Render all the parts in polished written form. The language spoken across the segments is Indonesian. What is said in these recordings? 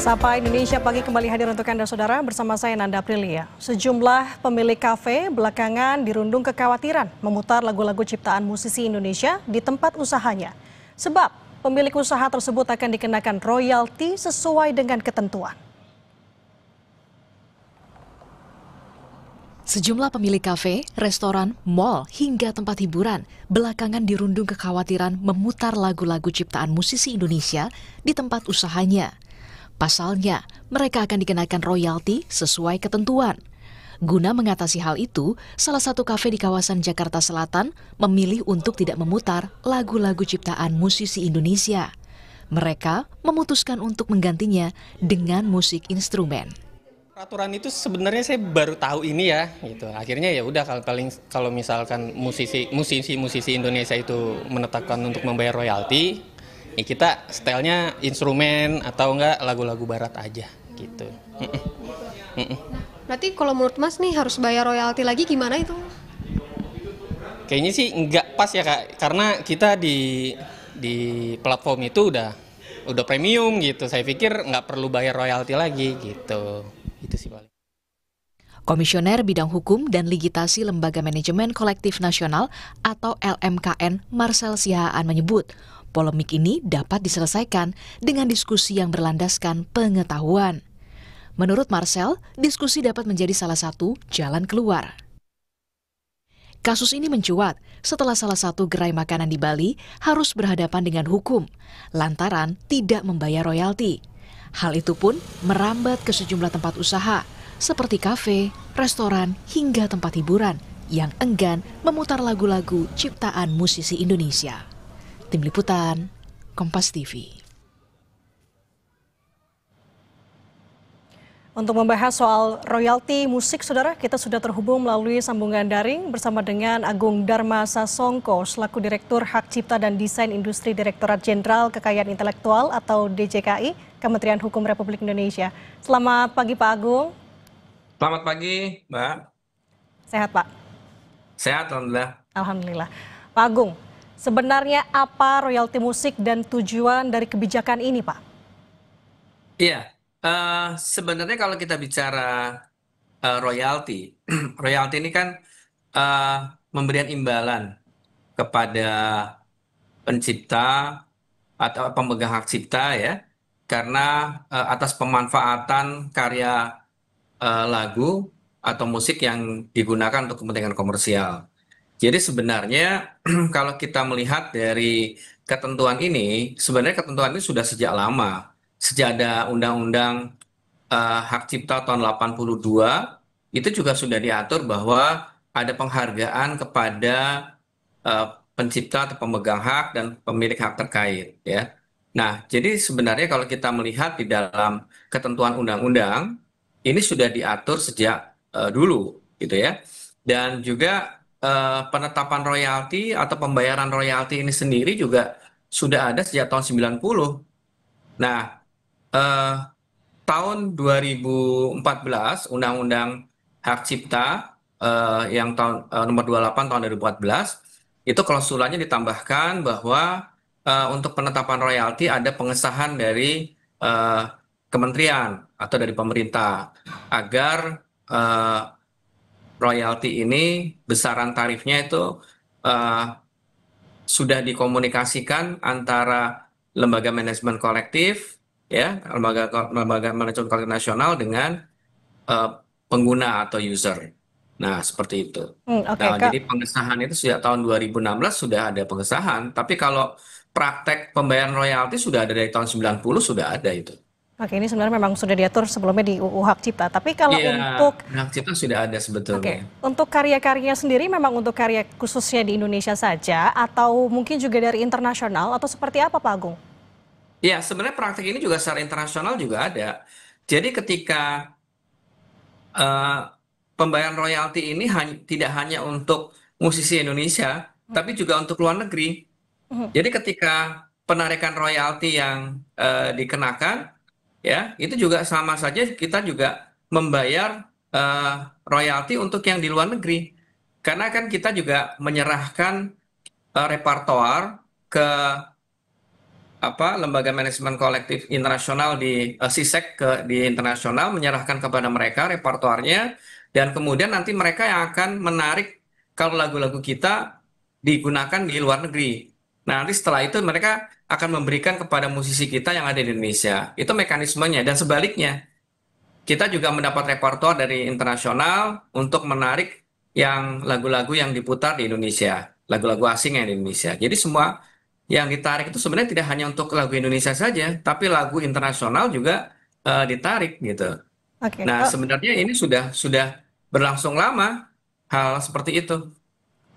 Sapa Indonesia Pagi kembali hadir untuk Anda Saudara bersama saya Nanda Aprilia. Sejumlah pemilik kafe belakangan dirundung kekhawatiran memutar lagu-lagu ciptaan musisi Indonesia di tempat usahanya. Sebab pemilik usaha tersebut akan dikenakan royalti sesuai dengan ketentuan. Sejumlah pemilik kafe, restoran, mal, hingga tempat hiburan belakangan dirundung kekhawatiran memutar lagu-lagu ciptaan musisi Indonesia di tempat usahanya. Pasalnya, mereka akan dikenakan royalti sesuai ketentuan. Guna mengatasi hal itu, salah satu kafe di kawasan Jakarta Selatan memilih untuk tidak memutar lagu-lagu ciptaan musisi Indonesia. Mereka memutuskan untuk menggantinya dengan musik instrumen. Peraturan itu sebenarnya saya baru tahu ini ya, gitu. Akhirnya ya udah kalau misalkan musisi Indonesia itu menetapkan untuk membayar royalti, ya kita stylenya instrumen atau enggak lagu-lagu barat aja, gitu. Berarti kalau menurut Mas nih harus bayar royalti lagi gimana itu? Kayaknya sih enggak pas ya Kak, karena kita di platform itu udah premium gitu. Saya pikir nggak perlu bayar royalti lagi gitu. Itu sih paling. Komisioner Bidang Hukum dan Ligitasi Lembaga Manajemen Kolektif Nasional atau LMKN Marcel Sihaan menyebut, polemik ini dapat diselesaikan dengan diskusi yang berlandaskan pengetahuan. Menurut Marcel, diskusi dapat menjadi salah satu jalan keluar. Kasus ini mencuat setelah salah satu gerai makanan di Bali harus berhadapan dengan hukum lantaran tidak membayar royalti. Hal itu pun merambat ke sejumlah tempat usaha seperti kafe, restoran, hingga tempat hiburan yang enggan memutar lagu-lagu ciptaan musisi Indonesia. Tim Liputan, Kompas TV. Untuk membahas soal royalti musik, Saudara, kita sudah terhubung melalui sambungan daring bersama dengan Agung Dharma Sasongko, selaku Direktur Hak Cipta dan Desain Industri Direktorat Jenderal Kekayaan Intelektual atau DJKI, Kementerian Hukum Republik Indonesia. Selamat pagi Pak Agung. Selamat pagi, Mbak. Sehat Pak? Sehat, Alhamdulillah. Alhamdulillah. Pak Agung, sebenarnya apa royalti musik dan tujuan dari kebijakan ini, Pak? Iya, sebenarnya kalau kita bicara royalti, royalti ini kan memberikan imbalan kepada pencipta atau pemegang hak cipta ya, karena atas pemanfaatan karya lagu atau musik yang digunakan untuk kepentingan komersial. Jadi sebenarnya kalau kita melihat dari ketentuan ini, sebenarnya ketentuan ini sudah sejak lama. Sejak ada Undang-Undang Hak Cipta tahun 82, itu juga sudah diatur bahwa ada penghargaan kepada pencipta atau pemegang hak dan pemilik hak terkait. Ya. Nah, jadi sebenarnya kalau kita melihat di dalam ketentuan undang-undang, ini sudah diatur sejak dulu, gitu ya. Dan juga penetapan royalti atau pembayaran royalti ini sendiri juga sudah ada sejak tahun 90. Nah, tahun 2014 Undang-Undang Hak Cipta yang tahun nomor 28 tahun 2014 itu klausulanya ditambahkan bahwa untuk penetapan royalti ada pengesahan dari kementerian atau dari pemerintah agar royalti ini besaran tarifnya itu sudah dikomunikasikan antara lembaga manajemen kolektif ya, lembaga manajemen kolektif nasional dengan pengguna atau user. Nah, seperti itu. Nah, jadi pengesahan itu sejak tahun 2016 sudah ada pengesahan, tapi kalau praktek pembayaran royalti sudah ada dari tahun 90 sudah ada itu. Oke, ini sebenarnya memang sudah diatur sebelumnya di UU Hak Cipta. Tapi kalau untuk Hak Cipta sudah ada sebetulnya. Untuk karya-karyanya sendiri memang untuk karya khususnya di Indonesia saja atau mungkin juga dari internasional atau seperti apa Pak Agung? Ya, sebenarnya praktik ini juga secara internasional juga ada. Jadi ketika pembayaran royalti ini tidak hanya untuk musisi Indonesia, tapi juga untuk luar negeri. Jadi ketika penarikan royalti yang dikenakan, ya itu juga sama saja kita juga membayar royalti untuk yang di luar negeri. Karena kan kita juga menyerahkan repertoar ke lembaga manajemen kolektif internasional di SISEK di internasional menyerahkan kepada mereka repertoarnya dan kemudian nanti mereka yang akan menarik kalau lagu-lagu kita digunakan di luar negeri. Nah, nanti setelah itu mereka akan memberikan kepada musisi kita yang ada di Indonesia. Itu mekanismenya dan sebaliknya. Kita juga mendapat repertoar dari internasional untuk menarik yang lagu-lagu yang diputar di Indonesia, lagu-lagu asing yang di Indonesia. Jadi semua yang ditarik itu sebenarnya tidak hanya untuk lagu Indonesia saja, tapi lagu internasional juga ditarik gitu. Oke. Nah, sebenarnya ini sudah berlangsung lama hal seperti itu.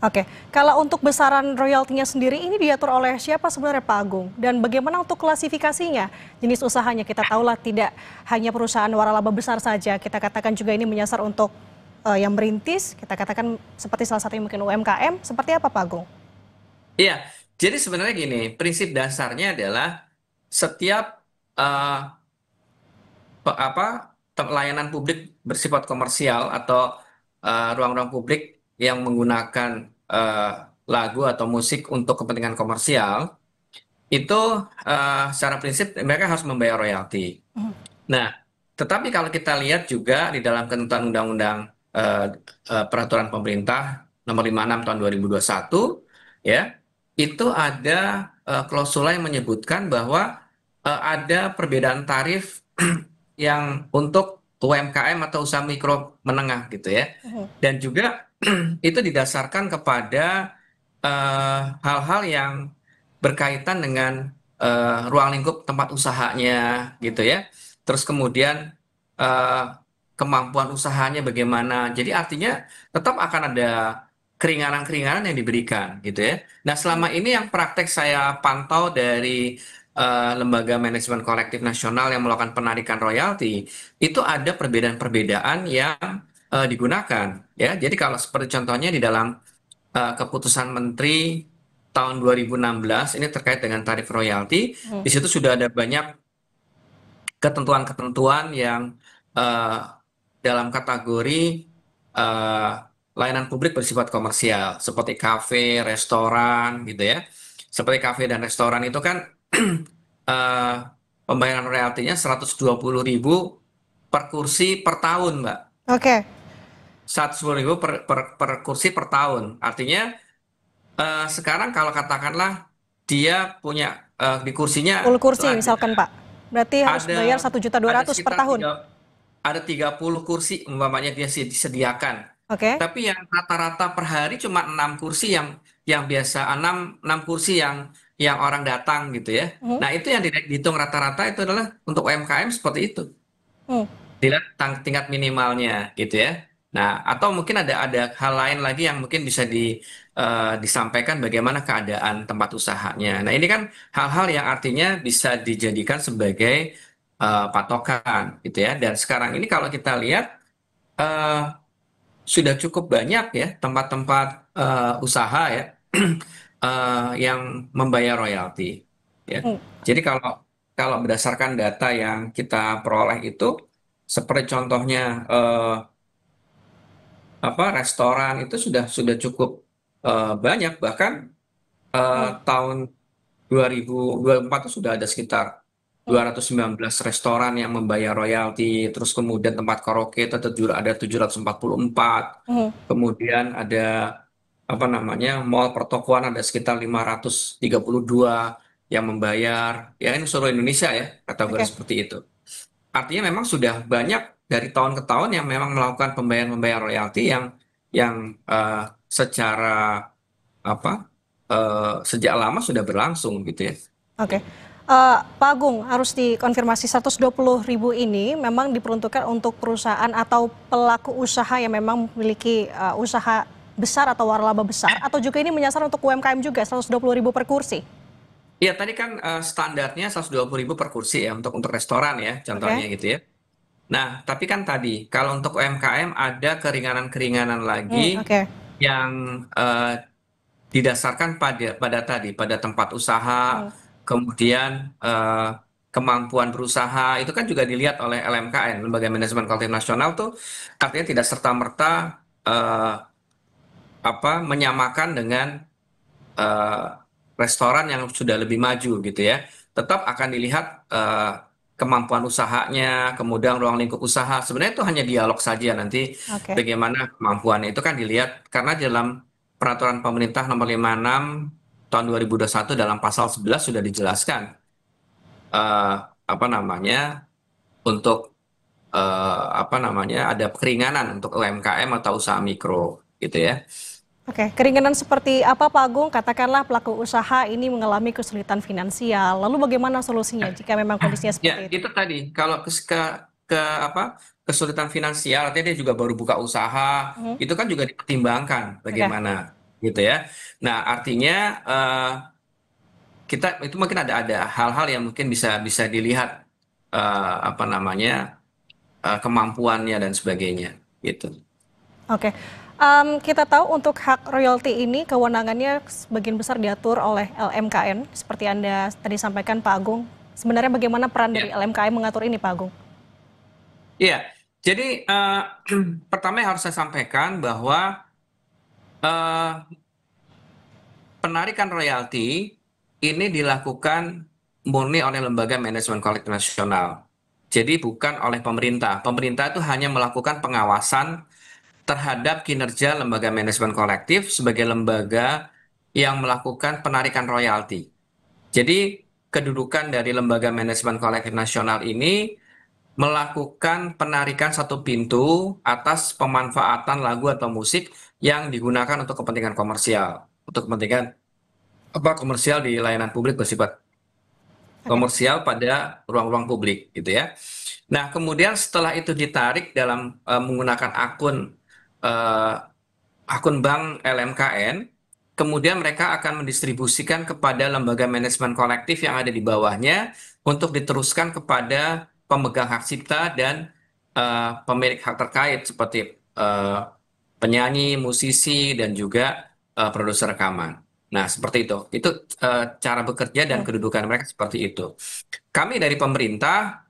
Oke, kalau untuk besaran royaltinya sendiri ini diatur oleh siapa sebenarnya Pak Agung? Dan bagaimana untuk klasifikasinya? Jenis usahanya kita tahulah tidak hanya perusahaan waralaba besar saja, kita katakan juga ini menyasar untuk yang merintis, kita katakan seperti salah satunya mungkin UMKM, seperti apa Pak Agung? Iya, jadi sebenarnya gini, prinsip dasarnya adalah setiap eh, layanan publik bersifat komersial atau ruang-ruang publik yang menggunakan lagu atau musik untuk kepentingan komersial itu secara prinsip mereka harus membayar royalti. Nah, tetapi kalau kita lihat juga di dalam ketentuan undang-undang peraturan pemerintah nomor 56 tahun 2021 ya, itu ada klausula yang menyebutkan bahwa ada perbedaan tarif yang untuk UMKM atau usaha mikro menengah gitu ya. Dan juga itu didasarkan kepada hal-hal yang berkaitan dengan ruang lingkup tempat usahanya gitu ya. Terus kemudian eh, kemampuan usahanya bagaimana. Jadi artinya tetap akan ada keringanan-keringanan yang diberikan gitu ya. Nah, selama ini yang praktek saya pantau dari lembaga manajemen kolektif nasional yang melakukan penarikan royalti, itu ada perbedaan-perbedaan yang digunakan ya. Jadi kalau seperti contohnya di dalam keputusan Menteri tahun 2016 ini terkait dengan tarif royalti, di situ sudah ada banyak ketentuan-ketentuan yang eh, dalam kategori eh, layanan publik bersifat komersial, seperti kafe, restoran, gitu ya. Seperti kafe dan restoran itu kan eh, pembayaran royaltinya 120.000 per kursi per tahun, Mbak. Oke, 120.000 per kursi per tahun. Artinya sekarang kalau katakanlah dia punya di kursinya full itu kursi misalkan Pak. Berarti harus bayar ada 1.200.000 per sekitar tahun. ada 30 kursi umpamanya dia disediakan. Oke. Tapi yang rata-rata per hari cuma 6 kursi yang biasa 6 kursi yang orang datang gitu ya. Mhm. Nah, itu yang dihitung rata-rata itu adalah untuk UMKM seperti itu. Hmm. Dilihat tingkat minimalnya gitu ya. Nah, atau mungkin ada hal lain lagi yang mungkin bisa disampaikan bagaimana keadaan tempat usahanya. Nah, ini kan hal-hal yang artinya bisa dijadikan sebagai patokan gitu ya. Dan sekarang ini kalau kita lihat eh, sudah cukup banyak ya tempat-tempat usaha ya yang membayar royalti ya. Hmm. Jadi kalau kalau berdasarkan data yang kita peroleh itu seperti contohnya restoran itu sudah cukup banyak bahkan tahun 2024 itu sudah ada sekitar 219 restoran yang membayar royalti, terus kemudian tempat karaoke itu ada 744, Hmm. kemudian ada apa namanya mall pertokoan ada sekitar 532 yang membayar, ya ini seluruh Indonesia ya kategori Oke. seperti itu. Artinya memang sudah banyak dari tahun ke tahun yang memang melakukan pembayaran royalti yang secara apa sejak lama sudah berlangsung gitu ya. Oke. Pak Agung, harus dikonfirmasi 120.000 ini memang diperuntukkan untuk perusahaan atau pelaku usaha yang memang memiliki usaha besar atau waralaba besar, atau juga ini menyasar untuk UMKM juga 120.000 per kursi? Iya tadi kan standarnya 120.000 per kursi ya untuk restoran ya contohnya Oke. gitu ya. Nah tapi kan tadi kalau untuk UMKM ada keringanan-keringanan lagi Oke. yang didasarkan pada tempat usaha, kemudian kemampuan berusaha itu kan juga dilihat oleh LMKN, Lembaga Manajemen Kolektif Nasional tuh artinya tidak serta-merta menyamakan dengan restoran yang sudah lebih maju gitu ya. tetap akan dilihat kemampuan usahanya, kemudian ruang lingkup usaha. Sebenarnya itu hanya dialog saja, nanti Oke. bagaimana kemampuannya itu kan dilihat, karena dalam peraturan pemerintah nomor 56 tahun 2021 dalam pasal 11 sudah dijelaskan eh, apa namanya untuk apa namanya ada keringanan untuk UMKM atau usaha mikro gitu ya. Oke, keringanan seperti apa Pak Agung? Katakanlah pelaku usaha ini mengalami kesulitan finansial, lalu bagaimana solusinya jika memang kondisinya Ya, seperti itu? itu tadi. Kalau ke apa kesulitan finansial, artinya dia juga baru buka usaha, Mhm. itu kan juga dipertimbangkan Oke, bagaimana gitu ya. Nah, artinya kita itu mungkin ada hal-hal yang mungkin bisa bisa dilihat apa namanya kemampuannya dan sebagainya gitu. oke. Kita tahu untuk hak royalti ini kewenangannya sebagian besar diatur oleh LMKN, seperti Anda tadi sampaikan Pak Agung. Sebenarnya bagaimana peran dari Ya, LMKN mengatur ini Pak Agung? iya. Jadi pertama yang harus saya sampaikan bahwa eh, penarikan royalti ini dilakukan murni oleh lembaga manajemen kolektif nasional. Jadi bukan oleh pemerintah. Pemerintah itu hanya melakukan pengawasan terhadap kinerja lembaga manajemen kolektif sebagai lembaga yang melakukan penarikan royalti. Jadi kedudukan dari lembaga manajemen kolektif nasional ini melakukan penarikan satu pintu atas pemanfaatan lagu atau musik yang digunakan untuk kepentingan komersial, untuk kepentingan apa komersial di layanan publik bersifat Oke. komersial pada ruang-ruang publik gitu ya. Nah, kemudian setelah itu ditarik dalam menggunakan eh, akun bank LMKN, kemudian mereka akan mendistribusikan kepada lembaga manajemen kolektif yang ada di bawahnya untuk diteruskan kepada pemegang hak cipta dan pemilik hak terkait seperti penyanyi, musisi, dan juga produser rekaman. Nah, seperti itu. Itu cara bekerja dan Hmm. kedudukan mereka seperti itu. Kami dari pemerintah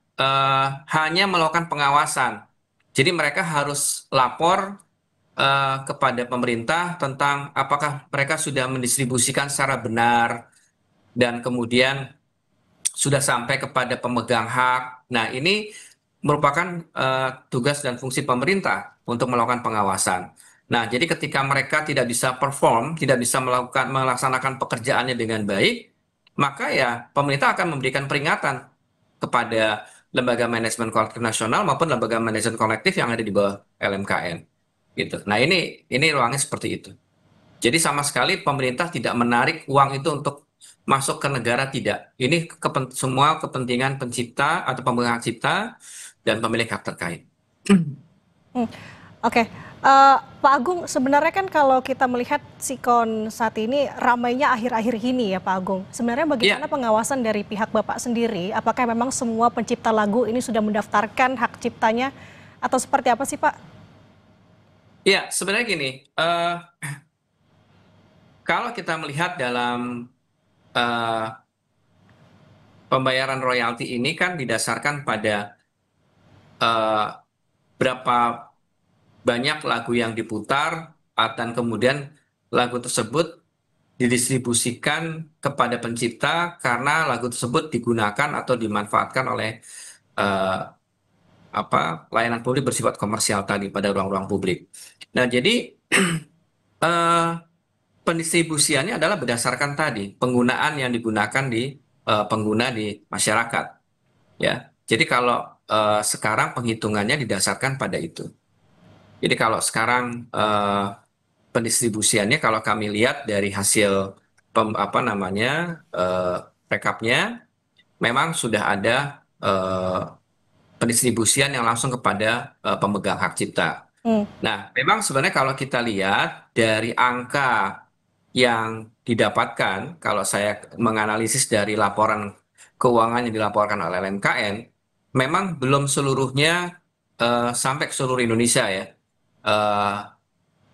hanya melakukan pengawasan. Jadi mereka harus lapor kepada pemerintah tentang apakah mereka sudah mendistribusikan secara benar dan kemudian sudah sampai kepada pemegang hak. Nah, ini merupakan tugas dan fungsi pemerintah untuk melakukan pengawasan. Nah, jadi ketika mereka tidak bisa perform, tidak bisa melaksanakan pekerjaannya dengan baik, maka ya pemerintah akan memberikan peringatan kepada lembaga manajemen kolektif nasional maupun lembaga manajemen kolektif yang ada di bawah LMKN. Gitu. Nah, ini ruangnya seperti itu. Jadi sama sekali pemerintah tidak menarik uang itu untuk masuk ke negara, tidak. Ini semua kepentingan pencipta atau pemegang hak cipta dan pemilik hak terkait. Hmm. Oke, Pak Agung, sebenarnya kan kalau kita melihat sikon saat ini ramainya akhir-akhir ini ya Pak Agung. Sebenarnya bagaimana Iya, pengawasan dari pihak Bapak sendiri? Apakah memang semua pencipta lagu ini sudah mendaftarkan hak ciptanya atau seperti apa sih Pak? iya, sebenarnya gini, kalau kita melihat dalam eh, pembayaran royalti ini kan didasarkan pada eh, berapa banyak lagu yang diputar dan kemudian lagu tersebut didistribusikan kepada pencipta karena lagu tersebut digunakan atau dimanfaatkan oleh eh, apa layanan publik bersifat komersial tadi pada ruang-ruang publik. Nah, jadi eh, pendistribusiannya adalah berdasarkan tadi penggunaan yang digunakan di pengguna di masyarakat, ya. Jadi kalau sekarang penghitungannya didasarkan pada itu. Jadi kalau sekarang pendistribusiannya kalau kami lihat dari hasil apa namanya rekapnya memang sudah ada pendistribusian yang langsung kepada pemegang hak cipta. Hmm. Nah, memang sebenarnya kalau kita lihat dari angka yang didapatkan, kalau saya menganalisis dari laporan keuangan yang dilaporkan oleh LMKN, memang belum seluruhnya sampai ke seluruh Indonesia ya. Eh,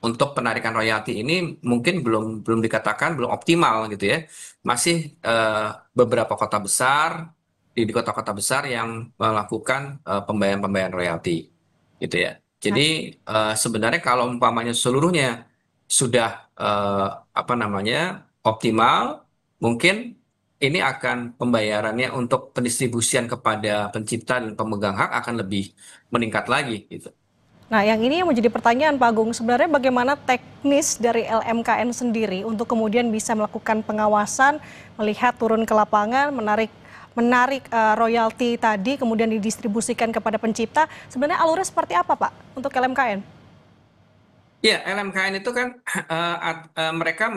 untuk penarikan royalti ini mungkin belum belum dikatakan belum optimal gitu ya. Masih beberapa kota besar di kota-kota besar yang melakukan pembayaran-pembayaran royalti gitu ya. Jadi sebenarnya kalau umpamanya seluruhnya sudah apa namanya optimal, mungkin ini akan pembayarannya untuk pendistribusian kepada pencipta dan pemegang hak akan lebih meningkat lagi gitu. Nah, yang ini yang menjadi pertanyaan Pak Agung, sebenarnya bagaimana teknis dari LMKN sendiri untuk kemudian bisa melakukan pengawasan, melihat turun ke lapangan, menarik royalti tadi, kemudian didistribusikan kepada pencipta. Sebenarnya alurnya seperti apa Pak untuk LMKN? Ya, LMKN itu kan mereka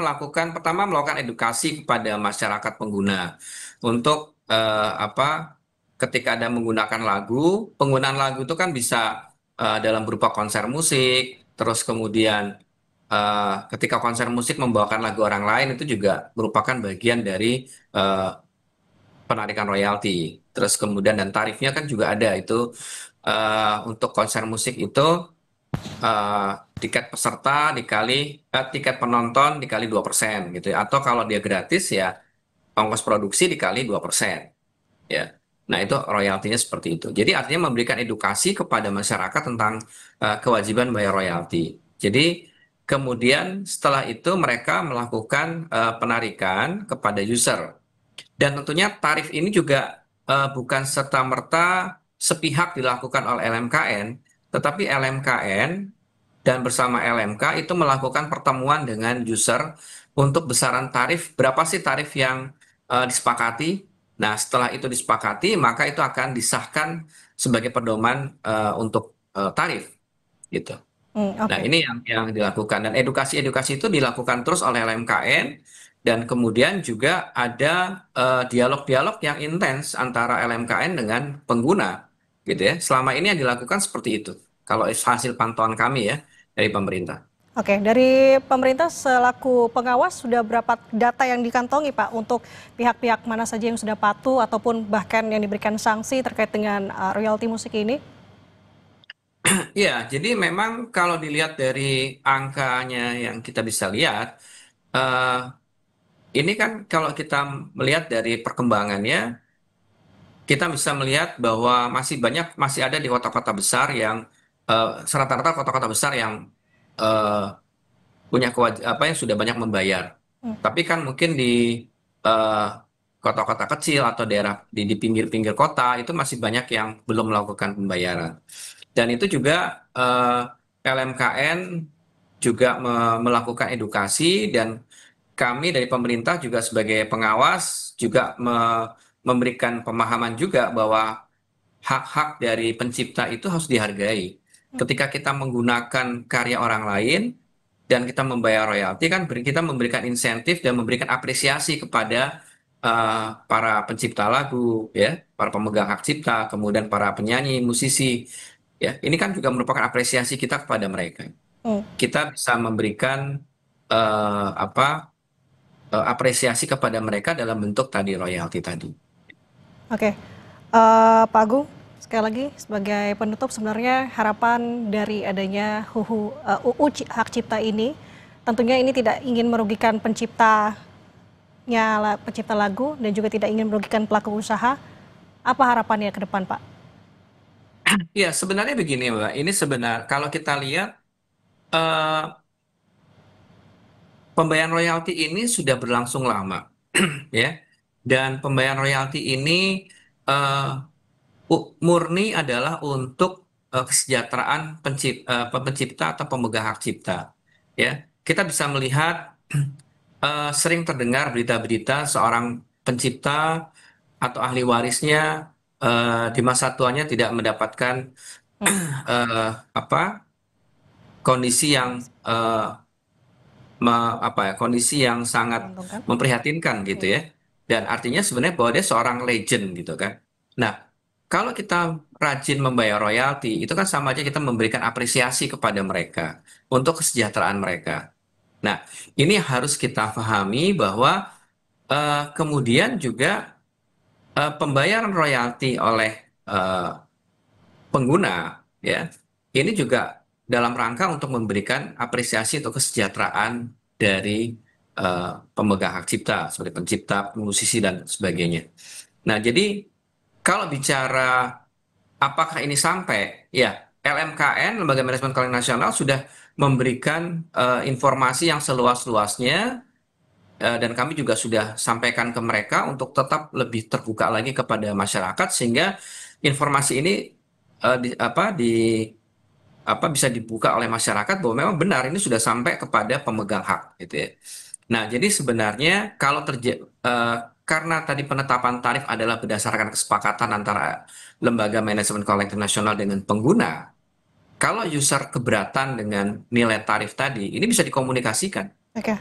pertama melakukan edukasi kepada masyarakat pengguna untuk ketika ada menggunakan lagu, penggunaan lagu itu kan bisa dalam berupa konser musik, terus kemudian ketika konser musik membawakan lagu orang lain itu juga merupakan bagian dari eh, penarikan royalti. Terus kemudian dan tarifnya kan juga ada itu untuk konser musik itu eh, tiket peserta tiket penonton dikali 2% gitu ya. Atau kalau dia gratis ya ongkos produksi dikali 2%. Ya. Nah, itu royaltinya seperti itu. Jadi artinya memberikan edukasi kepada masyarakat tentang kewajiban bayar royalti. Jadi kemudian setelah itu mereka melakukan penarikan kepada user. Dan tentunya tarif ini juga bukan serta-merta sepihak dilakukan oleh LMKN, tetapi LMKN dan bersama LMK itu melakukan pertemuan dengan user untuk besaran tarif, berapa sih tarif yang disepakati. Nah, setelah itu disepakati, maka itu akan disahkan sebagai pedoman untuk tarif, gitu. Nah, Oke. ini yang dilakukan. Dan edukasi-edukasi itu dilakukan terus oleh LMKN, dan kemudian juga ada dialog-dialog yang intens antara LMKN dengan pengguna, gitu ya. Selama ini yang dilakukan seperti itu. Kalau hasil pantauan kami ya, dari pemerintah. Oke, dari pemerintah selaku pengawas sudah berapa data yang dikantongi Pak untuk pihak-pihak mana saja yang sudah patuh ataupun bahkan yang diberikan sanksi terkait dengan royalti musik ini? Ya, jadi memang kalau dilihat dari angkanya yang kita bisa lihat, eh, ini kan kalau kita melihat dari perkembangannya, kita bisa melihat bahwa masih ada di kota-kota besar yang rata-rata kota-kota besar yang eh, punya yang sudah banyak membayar. Hmm, Tapi kan mungkin di eh, kota-kota kecil atau daerah di pinggir-pinggir kota itu masih banyak yang belum melakukan pembayaran. Dan itu juga LMKN juga melakukan edukasi, dan kami dari pemerintah juga sebagai pengawas juga memberikan pemahaman juga bahwa hak-hak dari pencipta itu harus dihargai. Ketika kita menggunakan karya orang lain dan kita membayar royalti, kan kita memberikan insentif dan memberikan apresiasi kepada para pencipta lagu, ya, para pemegang hak cipta, kemudian para penyanyi, musisi, ya. Ini kan juga merupakan apresiasi kita kepada mereka. hmm. Kita bisa memberikan apresiasi kepada mereka dalam bentuk tadi royalti tadi. Oke, Pak Agung, sekali lagi sebagai penutup sebenarnya harapan dari adanya UU Hak Cipta ini, tentunya ini tidak ingin merugikan pencipta lagu dan juga tidak ingin merugikan pelaku usaha. Apa harapannya ke depan, Pak? Ya, sebenarnya begini, Mbak. Ini kalau kita lihat eh, pembayaran royalti ini sudah berlangsung lama, ya. Dan pembayaran royalti ini eh, murni adalah untuk kesejahteraan pencipta atau pemegang hak cipta. Ya, kita bisa melihat sering terdengar berita-berita seorang pencipta atau ahli warisnya di masa tuanya tidak mendapatkan Hmm, apa kondisi yang eh, kondisi yang sangat menguntungkan. memprihatinkan gitu Iya. ya. Dan artinya sebenarnya bahwa dia seorang legend gitu kan. Nah, kalau kita rajin membayar royalti, itu kan sama aja kita memberikan apresiasi kepada mereka untuk kesejahteraan mereka. Nah, ini harus kita pahami bahwa kemudian juga pembayaran royalti oleh eh, pengguna, ya, ini juga dalam rangka untuk memberikan apresiasi untuk kesejahteraan dari pemegang hak cipta seperti pencipta, musisi dan sebagainya. Nah, jadi kalau bicara apakah ini sampai, ya, LMKN, Lembaga Manajemen Keuangan Nasional, sudah memberikan informasi yang seluas-luasnya dan kami juga sudah sampaikan ke mereka untuk tetap lebih terbuka lagi kepada masyarakat sehingga informasi ini bisa dibuka oleh masyarakat bahwa memang benar ini sudah sampai kepada pemegang hak gitu ya. Nah, jadi sebenarnya kalau karena tadi penetapan tarif adalah berdasarkan kesepakatan antara lembaga manajemen kolektif nasional dengan pengguna, kalau user keberatan dengan nilai tarif tadi, ini bisa dikomunikasikan. Oke.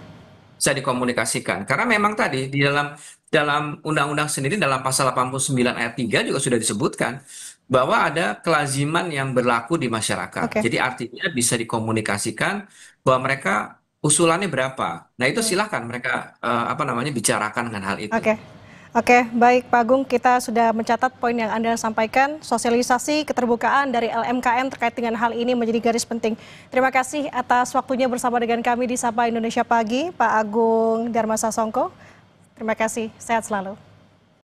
Bisa dikomunikasikan. Karena memang tadi di dalam undang-undang sendiri dalam pasal 89 ayat 3 juga sudah disebutkan bahwa ada kelaziman yang berlaku di masyarakat. Oke. Jadi artinya bisa dikomunikasikan bahwa mereka usulannya berapa. Nah, itu silahkan mereka bicarakan dengan hal itu. Oke. Oke, baik Pak Agung, kita sudah mencatat poin yang Anda sampaikan. Sosialisasi keterbukaan dari LMKN terkait dengan hal ini menjadi garis penting. Terima kasih atas waktunya bersama dengan kami di Sapa Indonesia Pagi, Pak Agung Darmasa Songko. Terima kasih, sehat selalu.